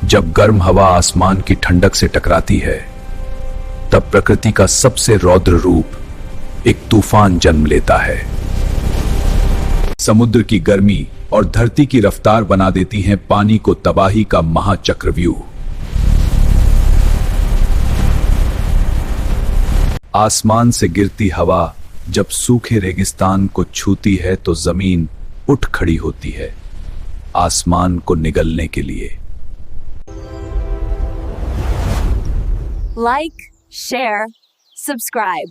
जब गर्म हवा आसमान की ठंडक से टकराती है, तब प्रकृति का सबसे रौद्र रूप एक तूफान जन्म लेता है। समुद्र की गर्मी और धरती की रफ्तार बना देती हैं पानी को तबाही का महाचक्रव्यूह। आसमान से गिरती हवा जब सूखे रेगिस्तान को छूती है तो जमीन उठ खड़ी होती है आसमान को निगलने के लिए। Like, share, subscribe.